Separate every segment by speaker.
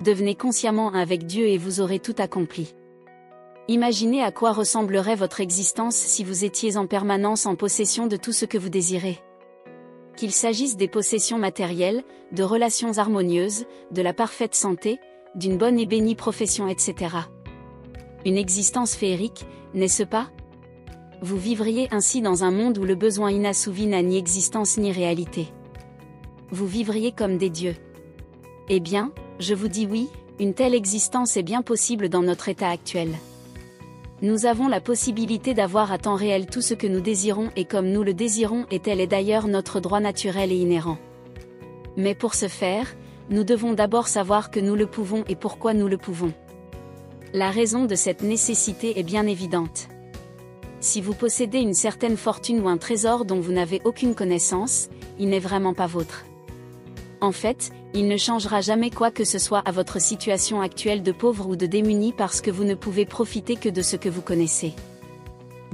Speaker 1: Devenez consciemment un avec Dieu et vous aurez tout accompli. Imaginez à quoi ressemblerait votre existence si vous étiez en permanence en possession de tout ce que vous désirez. Qu'il s'agisse des possessions matérielles, de relations harmonieuses, de la parfaite santé, d'une bonne et bénie profession, etc. Une existence féerique, n'est-ce pas? Vous vivriez ainsi dans un monde où le besoin inassouvi n'a ni existence ni réalité. Vous vivriez comme des dieux. Eh bien, je vous dis oui, une telle existence est bien possible dans notre état actuel. Nous avons la possibilité d'avoir à temps réel tout ce que nous désirons et comme nous le désirons et tel est d'ailleurs notre droit naturel et inhérent. Mais pour ce faire, nous devons d'abord savoir que nous le pouvons et pourquoi nous le pouvons. La raison de cette nécessité est bien évidente. Si vous possédez une certaine fortune ou un trésor dont vous n'avez aucune connaissance, il n'est vraiment pas vôtre. En fait, il ne changera jamais quoi que ce soit à votre situation actuelle de pauvre ou de démuni parce que vous ne pouvez profiter que de ce que vous connaissez.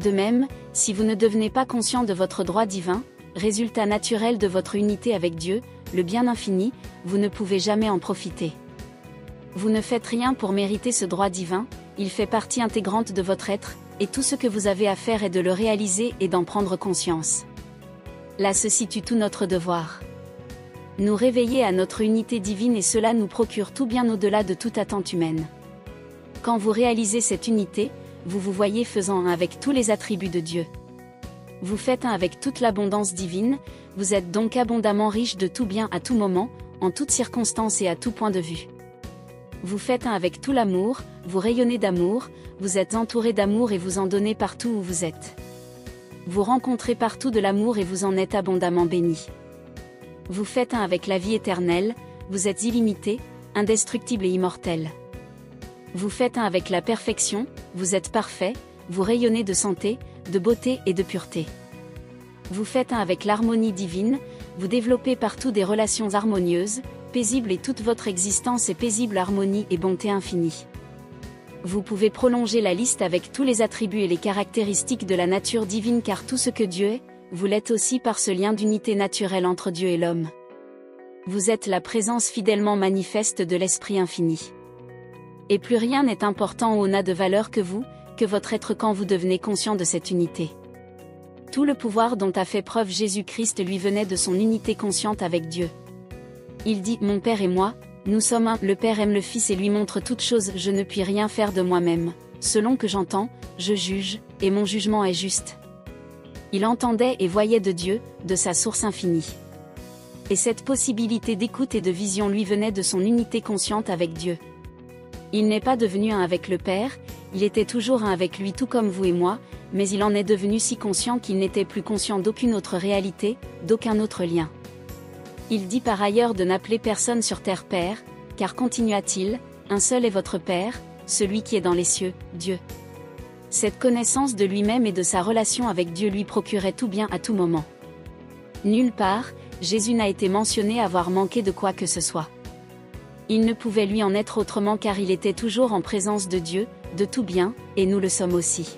Speaker 1: De même, si vous ne devenez pas conscient de votre droit divin, résultat naturel de votre unité avec Dieu, le bien infini, vous ne pouvez jamais en profiter. Vous ne faites rien pour mériter ce droit divin, il fait partie intégrante de votre être, et tout ce que vous avez à faire est de le réaliser et d'en prendre conscience. Là se situe tout notre devoir. Nous réveiller à notre unité divine et cela nous procure tout bien au-delà de toute attente humaine. Quand vous réalisez cette unité, vous vous voyez faisant un avec tous les attributs de Dieu. Vous faites un avec toute l'abondance divine, vous êtes donc abondamment riche de tout bien à tout moment, en toutes circonstances et à tout point de vue. Vous faites un avec tout l'amour, vous rayonnez d'amour, vous êtes entouré d'amour et vous en donnez partout où vous êtes. Vous rencontrez partout de l'amour et vous en êtes abondamment béni. Vous faites un avec la vie éternelle, vous êtes illimité, indestructible et immortel. Vous faites un avec la perfection, vous êtes parfait, vous rayonnez de santé, de beauté et de pureté. Vous faites un avec l'harmonie divine, vous développez partout des relations harmonieuses, paisibles et toute votre existence est paisible harmonie et bonté infinie. Vous pouvez prolonger la liste avec tous les attributs et les caractéristiques de la nature divine car tout ce que Dieu est, vous l'êtes aussi par ce lien d'unité naturelle entre Dieu et l'homme. Vous êtes la présence fidèlement manifeste de l'Esprit infini. Et plus rien n'est important ou n'a de valeur que vous, que votre être quand vous devenez conscient de cette unité. Tout le pouvoir dont a fait preuve Jésus-Christ lui venait de son unité consciente avec Dieu. Il dit « Mon Père et moi, nous sommes un, le Père aime le Fils et lui montre toutes choses, je ne puis rien faire de moi-même, selon que j'entends, je juge, et mon jugement est juste. » Il entendait et voyait de Dieu, de sa source infinie. Et cette possibilité d'écoute et de vision lui venait de son unité consciente avec Dieu. Il n'est pas devenu un avec le Père, il était toujours un avec lui tout comme vous et moi, mais il en est devenu si conscient qu'il n'était plus conscient d'aucune autre réalité, d'aucun autre lien. Il dit par ailleurs de n'appeler personne sur terre Père, car continua-t-il, un seul est votre Père, celui qui est dans les cieux, Dieu. Cette connaissance de lui-même et de sa relation avec Dieu lui procurait tout bien à tout moment. Nulle part, Jésus n'a été mentionné avoir manqué de quoi que ce soit. Il ne pouvait lui en être autrement car il était toujours en présence de Dieu, de tout bien, et nous le sommes aussi.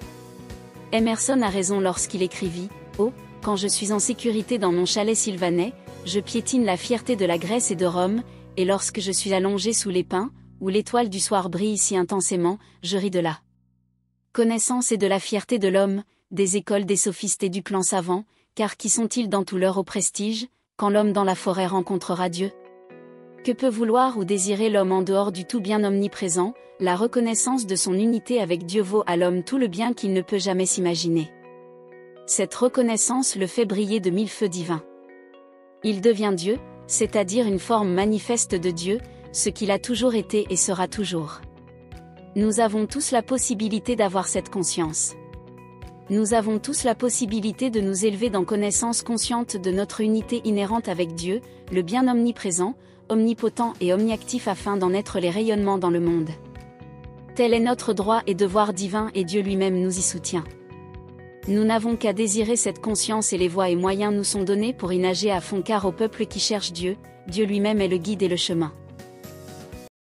Speaker 1: Emerson a raison lorsqu'il écrivit « Oh, quand je suis en sécurité dans mon chalet sylvanais, je piétine la fierté de la Grèce et de Rome, et lorsque je suis allongé sous les pins, où l'étoile du soir brille si intensément, je ris de la connaissance et de la fierté de l'homme, des écoles des sophistes et du clan savant, car qui sont-ils dans tout leur haut prestige, quand l'homme dans la forêt rencontrera Dieu? Que peut vouloir ou désirer l'homme en dehors du tout bien omniprésent, la reconnaissance de son unité avec Dieu vaut à l'homme tout le bien qu'il ne peut jamais s'imaginer. Cette reconnaissance le fait briller de mille feux divins. Il devient Dieu, c'est-à-dire une forme manifeste de Dieu, ce qu'il a toujours été et sera toujours. Nous avons tous la possibilité d'avoir cette conscience. Nous avons tous la possibilité de nous élever dans connaissance consciente de notre unité inhérente avec Dieu, le bien omniprésent, omnipotent et omniactif afin d'en être les rayonnements dans le monde. Tel est notre droit et devoir divin et Dieu lui-même nous y soutient. Nous n'avons qu'à désirer cette conscience et les voies et moyens nous sont donnés pour y nager à fond car au peuple qui cherche Dieu, Dieu lui-même est le guide et le chemin.